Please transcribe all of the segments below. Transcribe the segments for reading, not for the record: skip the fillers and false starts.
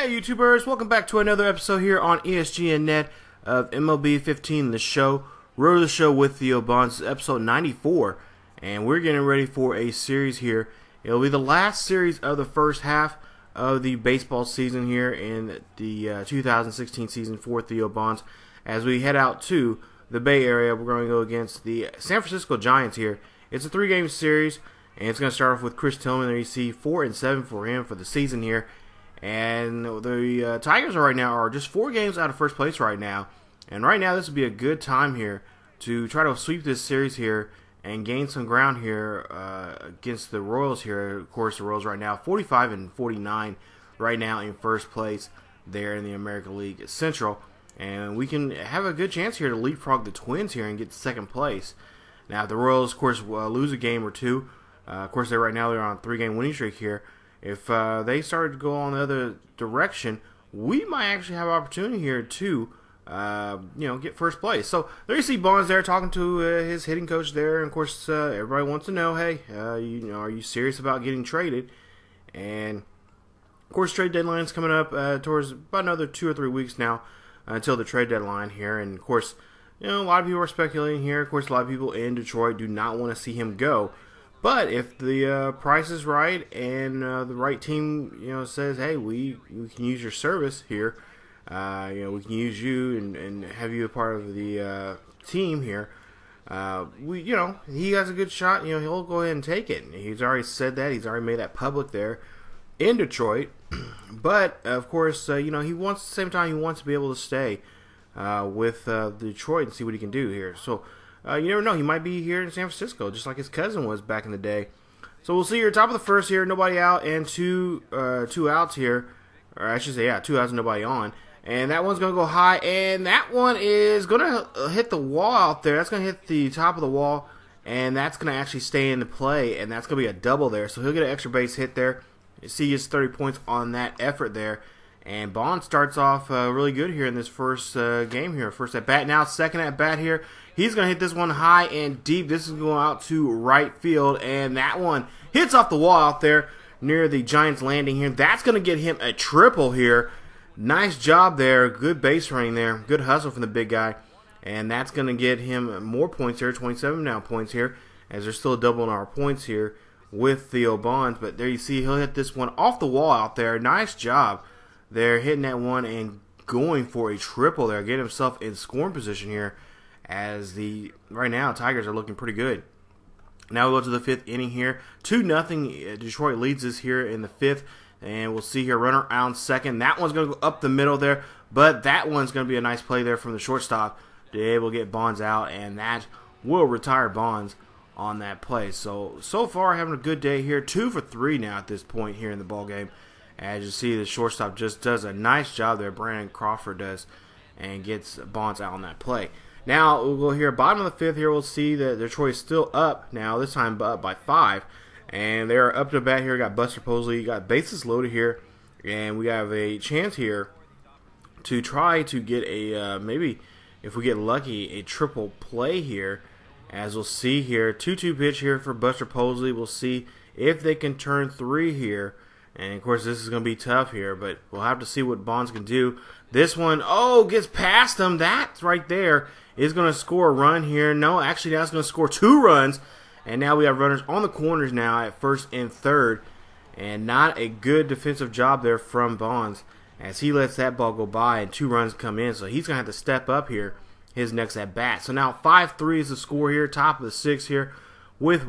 Hey YouTubers, welcome back to another episode here on ESGNet of MLB 15, the show. Road to the show with Theo Bonds, episode 94, and we're getting ready for a series here. It'll be the last series of the first half of the baseball season here in the 2016 season for Theo Bonds. As we head out to the Bay Area, we're going to go against the San Francisco Giants here. It's a 3-game series, and it's going to start off with Chris Tillman. There you see 4-7 for him for the season here. And the Tigers right now are just 4 games out of first place right now. And right now this would be a good time here to try to sweep this series here and gain some ground here against the Royals here. Of course, the Royals right now 45-49 right now in first place there in the American League Central. And we can have a good chance here to leapfrog the Twins here and get second place. Now, if the Royals, of course, lose a game or two, of course, right now they're on a 3-game winning streak here. If they started to go on the other direction, we might actually have an opportunity here to, get first place. So there you see Bonds there talking to his hitting coach there. And of course, everybody wants to know, hey, are you serious about getting traded? And of course, trade deadline's coming up towards about another 2 or 3 weeks now until the trade deadline here. And of course, a lot of people are speculating here. Of course, a lot of people in Detroit do not want to see him go. But if the price is right and the right team, says, hey, we can use your service here, we can use you and have you a part of the team here, he has a good shot. He'll go ahead and take it. He's already said that. He's already made that public there in Detroit. But of course, he wants at the same time he wants to be able to stay with Detroit and see what he can do here. So. You never know. He might be here in San Francisco, just like his cousin was back in the day. So we'll see here. Top of the first here, nobody out, and two outs here. Or I should say, 2 outs and nobody on. And that one's going to go high, and that one is going to hit the wall out there. That's going to hit the top of the wall, and that's going to actually stay in the play, and that's going to be a double there. So he'll get an extra base hit there. You see he gets 30 points on that effort there. And Bond starts off really good here in this first game here. First at bat. Now second at bat here. He's going to hit this one high and deep. This is going out to right field. And that one hits off the wall out there near the Giants landing here. That's going to get him a triple here. Nice job there. Good base running there. Good hustle from the big guy. And that's going to get him more points here. 27 now points here. As there's still a double in our points here with Theo Bonds. But there you see he'll hit this one off the wall out there. Nice job. They're hitting that one and going for a triple there. Getting himself in scoring position here as right now Tigers are looking pretty good. Now we go to the 5th inning here. 2-0. Detroit leads us here in the 5th. And we'll see here runner on second. That one's going to go up the middle there. But that one's going to be a nice play there from the shortstop to be able to get Bonds out. And that will retire Bonds on that play. So far having a good day here. 2 for 3 now at this point here in the ball game. As you see, the shortstop just does a nice job there. Brandon Crawford does, and gets Bonds out on that play. Now, we'll go here, bottom of the 5th here, we'll see that Detroit's still up now, this time up by 5. And they're up to bat here. Got Buster Posey, got bases loaded here. And we have a chance here to try to get a, maybe, if we get lucky, a triple play here. As we'll see here, 2-2 pitch here for Buster Posey. We'll see if they can turn 3 here. And, of course, this is going to be tough here, but we'll have to see what Bonds can do. This one, gets past him. That right there is going to score a run here. No, actually, that's going to score 2 runs. And now we have runners on the corners now at first and third. And not a good defensive job there from Bonds as he lets that ball go by and 2 runs come in. So he's going to have to step up here his next at-bat. So now 5-3 is the score here, top of the 6th here. With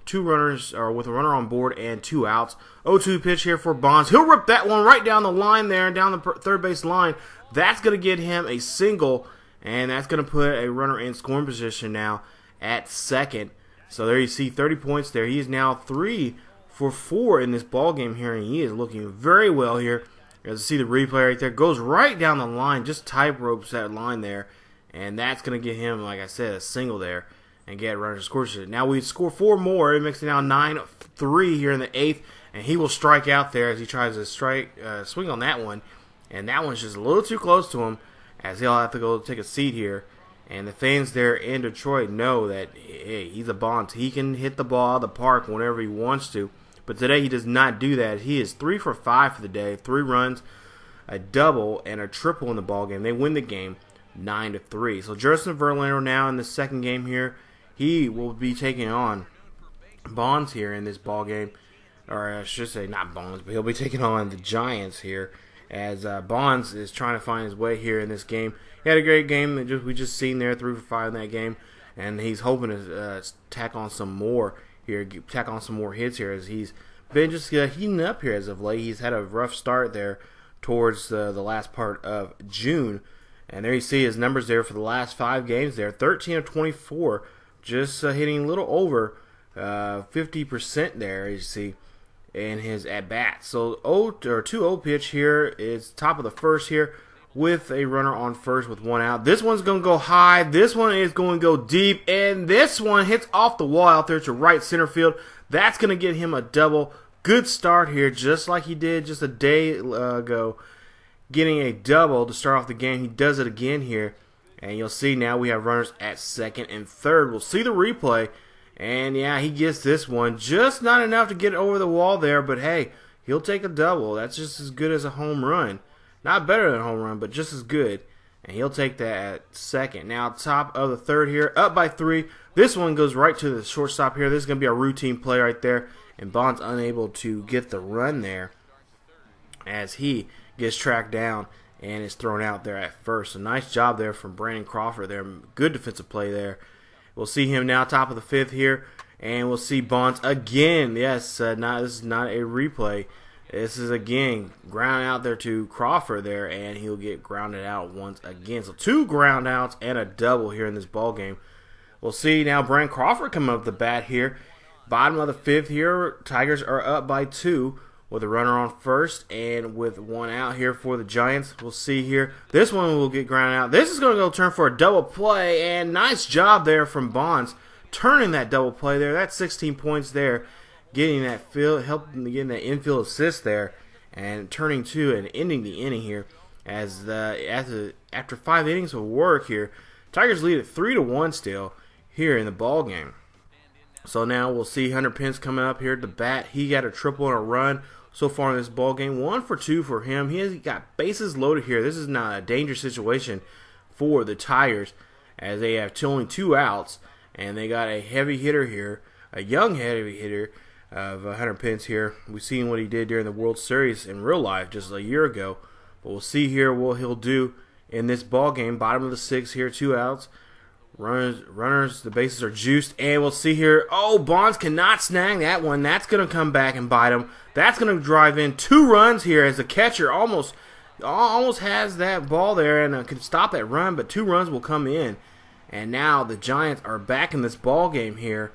2 runners, or with a runner on board and 2 outs. 0-2 pitch here for Bonds. He'll rip that one right down the line there, down the third base line. That's going to get him a single, and that's going to put a runner in scoring position now at second. So there you see 30 points there. He is now 3 for 4 in this ball game here, and he is looking very well here. As you see the replay right there, goes right down the line, just tight ropes that line there, and that's going to get him, like I said, a single there. And get runners score. Now we score 4 more. It makes it now 9-3 here in the 8th. And he will strike out there as he tries to swing on that one. And that one's just a little too close to him as he'll have to go take a seat here. And the fans there in Detroit know that, hey, he's a Bonds. He can hit the ball out of the park whenever he wants to. But today he does not do that. He is 3 for 5 for the day, 3 runs, a double, and a triple in the ball game. They win the game 9-3. So Justin Verlander now in the second game here, he will be taking on Bonds here in this ball game. Or I should say not Bonds, but he'll be taking on the Giants here, as Bonds is trying to find his way here in this game. He had a great game that we just seen there, 3 for 5 in that game, and he's hoping to tack on some more here, tack on some more hits here, as he's been just heating up here as of late. He's had a rough start there towards the last part of June, and there you see his numbers there for the last 5 games there, 13 of 24, just hitting a little over 50% there, as you see, in his at-bats. So 2-0 pitch here is top of the first here with a runner on first with 1 out. This one's going to go high. This one is going to go deep. And this one hits off the wall out there to right center field. That's going to get him a double. Good start here, just like he did just a day ago, getting a double to start off the game. He does it again here. And you'll see now we have runners at second and third. We'll see the replay. And yeah, he gets this one. Just not enough to get over the wall there, but hey, he'll take a double. That's just as good as a home run. Not better than a home run, but just as good. And he'll take that at second. Now, top of the third here, up by 3. This one goes right to the shortstop here. This is going to be a routine play right there. And Bonds unable to get the run there as he gets tracked down and is thrown out there at first. So nice job there from Brandon Crawford there. Good defensive play there. We'll see him now top of the 5th here, and we'll see Bonds again. Yes, this is not a replay. This is again ground out there to Crawford there, and he'll get grounded out once again. So 2 ground outs and a double here in this ball game. We'll see now Brandon Crawford come up the bat here. Bottom of the 5th here, Tigers are up by 2 with a runner on first and with 1 out here for the Giants. We'll see here. This one will get grounded out. This is going to go turn for a double play, and nice job there from Bonds turning that double play there. That's 16 points there, getting that helping getting that infield assist there, and turning to and ending the inning here. As after 5 innings of work here, Tigers lead at 3-1 still here in the ball game. So now we'll see Hunter Pence coming up here to bat. He got a triple and a run so far in this ball game. 1 for 2 for him. He has got bases loaded here. This is not a dangerous situation for the Tigers, as they have only 2 outs, and they got a heavy hitter here, a young heavy hitter of Hunter Pence here. We've seen what he did during the World Series in real life just a year ago, but we'll see here what he'll do in this ball game. Bottom of the 6th here, 2 outs. Runners, the bases are juiced, and we'll see here. Oh, Bonds cannot snag that one. That's going to come back and bite him. That's going to drive in 2 runs here, as the catcher almost has that ball there and can stop that run, but 2 runs will come in. And now the Giants are back in this ball game here,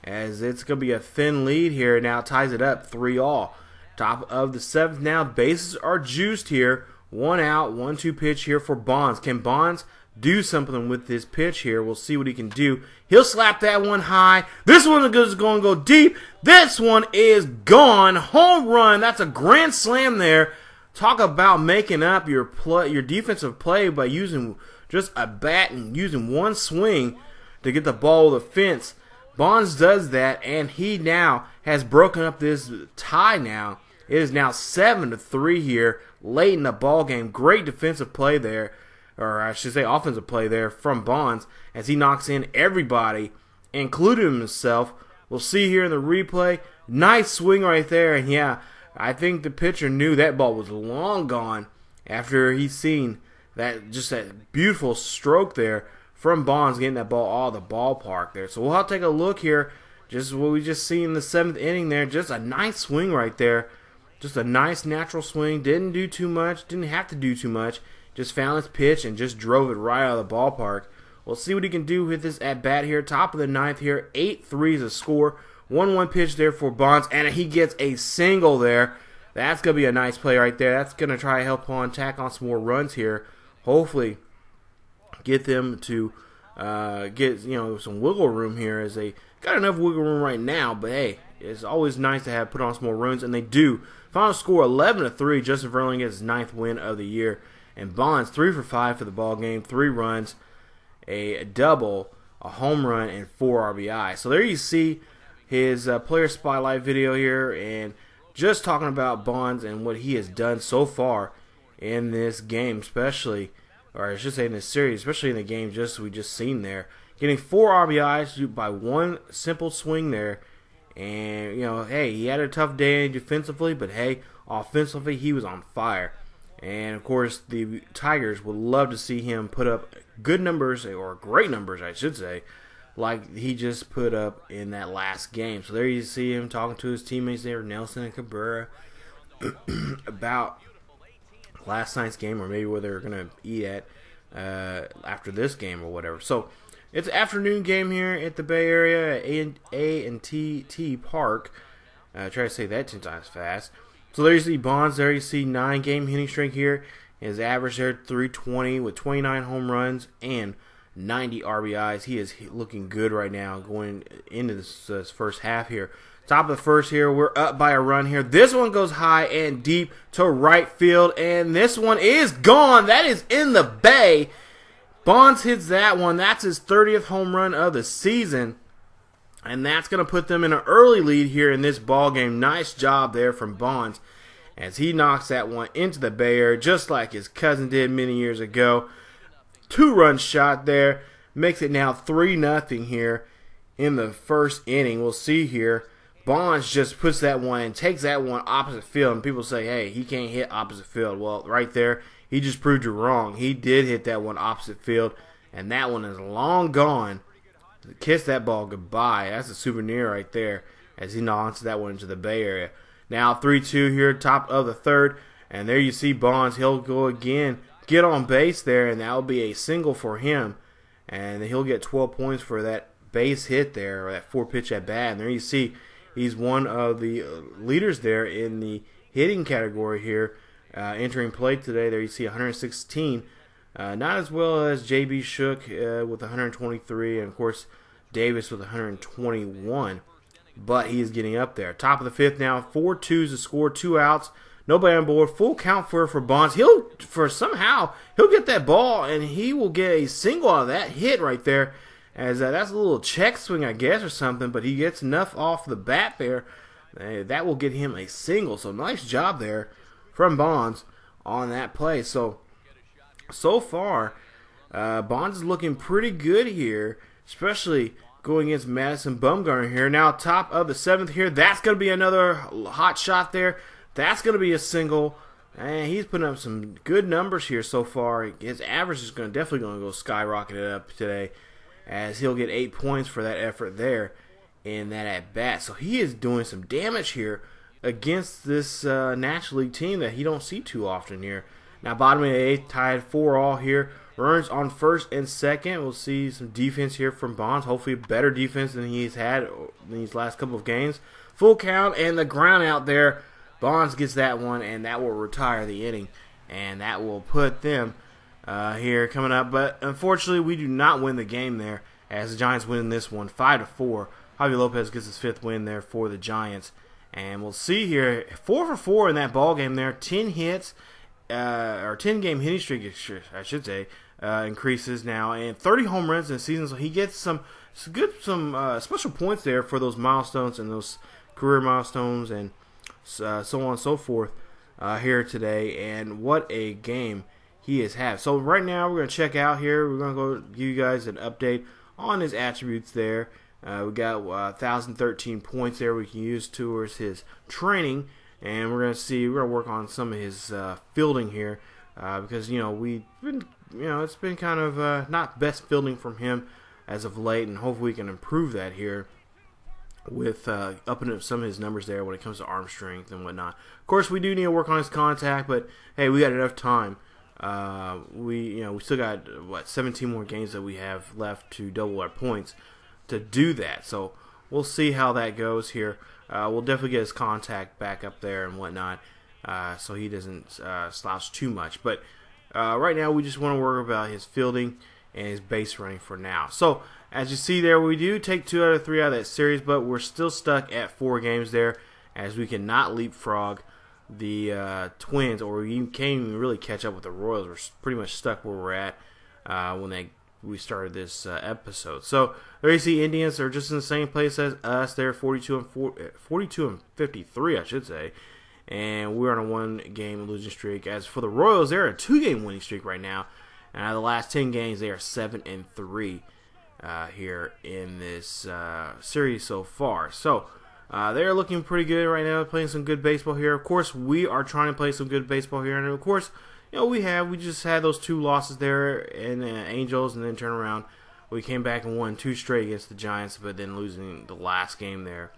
as it's going to be a thin lead here. Now ties it up 3-all. Top of the 7th now. Bases are juiced here. 1 out, 1-2 pitch here for Bonds. Can Bonds do something with this pitch here? We'll see what he can do. He'll slap that one high. This one is going to go deep. This one is gone. Home run. That's a grand slam there. Talk about making up your defensive play by using just a bat and using 1 swing to get the ball over the fence. Bonds does that, and he now has broken up this tie now. It is now 7-3 here late in the ball game. Great defensive play there, or I should say offensive play there from Bonds, as he knocks in everybody, including himself. We'll see here in the replay. Nice swing right there, and yeah, I think the pitcher knew that ball was long gone after he seen that beautiful stroke there from Bonds getting that ball out of the ballpark there. So we'll have to take a look here. Just what we just seen in the 7th inning there. Just a nice swing right there. Just a nice natural swing. Didn't do too much. Didn't have to do too much. Just found his pitch and just drove it right out of the ballpark. We'll see what he can do with this at-bat here. Top of the 9th here. 8-3 is a score. 1-1 pitch there for Bonds, and he gets a single there. That's going to be a nice play right there. That's going to try to help tack on some more runs here. Hopefully get them to get some wiggle room here, as they got enough wiggle room right now. But hey, it's always nice to have put on some more runs, and they do. Final score 11-3. Justin Verlander gets his 9th win of the year, and Bonds 3 for 5 for the ball game. 3 runs, a double, a home run, and 4 RBIs. So there you see his player spotlight video here, and just talking about Bonds and what he has done so far in this game, especially, or I should say in this series, especially in the game we just seen there. Getting 4 RBIs by one simple swing there. And, hey, he had a tough day defensively, but, hey, offensively, he was on fire. And, of course, the Tigers would love to see him put up good numbers, or great numbers, I should say, like he just put up in that last game. So there you see him talking to his teammates there, Nelson and Cabrera, about last night's game, or maybe where they're going to eat at after this game or whatever. So it's an afternoon game here at the Bay Area at A&T Park. Try to say that 10 times fast. So there you see Bonds. There you see 9-game hitting streak here. His average there 320 with 29 home runs and 90 RBIs. He is looking good right now going into this first half here. Top of the first here, we're up by a run here. This one goes high and deep to right field, and this one is gone. That is in the bay. Bonds hits that one. That's his 30th home run of the season, and that's going to put them in an early lead here in this ball game. Nice job there from Bonds as he knocks that one into the Bay Area just like his cousin did many years ago. 2-run shot there. Makes it now 3-0 here in the first inning. We'll see here. Bonds just puts that one and takes that one opposite field. And people say, hey, he can't hit opposite field. Well, right there, he just proved you wrong. He did hit that one opposite field. And that one is long gone. Kiss that ball goodbye. That's a souvenir right there as he knocks that one into the Bay Area. Now 3-2 here, top of the third. And there you see Bonds. He'll go again. Get on base there, and that will be a single for him, and he'll get 12 points for that base hit there, or that 4-pitch at bat. And there you see he's one of the leaders there in the hitting category here, entering play today. There you see 116, not as well as JB Shook with 123, and of course Davis with 121, but he is getting up there. Top of the fifth now, 4-2s to score, 2 outs. Nobody on board. Full count for Bonds. Somehow he'll get that ball and he will get a single out of that hit right there. As that's a little check swing, I guess, or something. But he gets enough off the bat there. That will get him a single. So nice job there from Bonds on that play. So far, Bonds is looking pretty good here, especially going against Madison Bumgarner here. Now top of the 7th here. That's going to be another hot shot there. That's going to be a single, and he's putting up some good numbers here so far. His average is definitely going to go skyrocketed up today, as he'll get 8 points for that effort there in that at-bat. So he is doing some damage here against this National League team that he don't see too often here. Now bottom of the 8th, tied 4-all here. Runners on first and second. We'll see some defense here from Bonds. Hopefully better defense than he's had in these last couple of games. Full count and the ground out there. Bonds gets that one, and that will retire the inning, and that will put them here coming up. But unfortunately, we do not win the game there, as the Giants win this one 5-4. Javi Lopez gets his 5th win there for the Giants, and we'll see here 4 for 4 in that ball game there. 10 hits, or 10-game hitting streak, I should say, increases now, and 30 home runs in the season. So he gets some special points there for those milestones and those career milestones and so on and so forth here today. And what a game he has had. So right now we're going to check out here. We're going to go give you guys an update on his attributes there. We got 1,013 points there we can use towards his training, and we're going to work on some of his fielding here because it's been kind of not best fielding from him as of late, and hopefully we can improve that here with upping up some of his numbers there when it comes to arm strength and whatnot. Of course, we do need to work on his contact, but hey, we got enough time. We still got 17 more games that we have left to double our points to do that. So we'll see how that goes here. We'll definitely get his contact back up there and whatnot, so he doesn't slouch too much. But right now, we just want to worry about his fielding and his base running for now. So as you see there, we do take 2 out of 3 out of that series, but we're still stuck at 4 games there, as we cannot leapfrog the Twins, or we can't even really catch up with the Royals. We're pretty much stuck where we're at when they we started this episode. So there you see, Indians are just in the same place as us. They're 42 and 53, I should say, and we're on a 1-game losing streak. As for the Royals, they're a 2-game winning streak right now, and out of the last 10 games, they are 7 and 3 here in this series so far. So they're looking pretty good right now, playing some good baseball here. Of course, we are trying to play some good baseball here, and of course, you know, we just had those 2 losses there in Angels, and then turn around. We came back and won 2 straight against the Giants, but then losing the last game there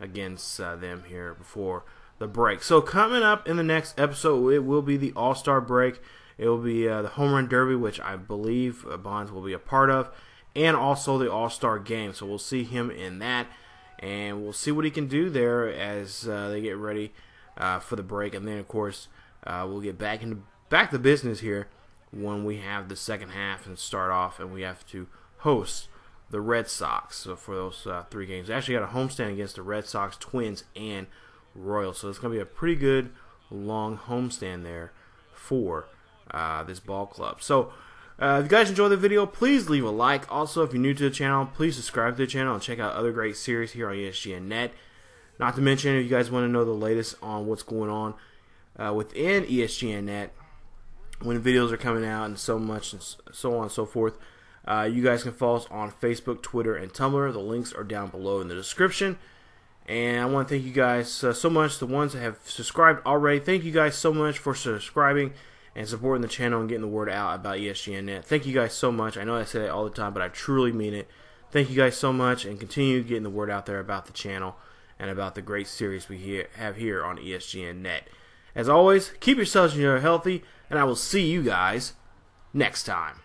against them here before the break. So coming up in the next episode, it will be the All-Star break. It will be the Home Run Derby, which I believe Bonds will be a part of, and also the All-Star game. So we'll see him in that, and we'll see what he can do there as they get ready for the break. And then, of course, we'll get back to business here when we have the second half and start off, and we have to host the Red Sox for those 3 games. We actually got a homestand against the Red Sox, Twins, and Royals, so it's going to be a pretty good long homestand there for this ball club. So if you guys enjoyed the video, please leave a like. Also, if you're new to the channel, please subscribe to the channel and check out other great series here on ESGNet. Not to mention, if you guys want to know the latest on what's going on within ESGNet, when videos are coming out and so much and so on and so forth, you guys can follow us on Facebook, Twitter, and Tumblr. The links are down below in the description. And I want to thank you guys so much, the ones that have subscribed already. Thank you guys so much for subscribing and supporting the channel and getting the word out about ESGNet. Thank you guys so much. I know I say it all the time, but I truly mean it. Thank you guys so much, and continue getting the word out there about the channel and about the great series we have here on ESGNet. As always, keep yourselves healthy, and I will see you guys next time.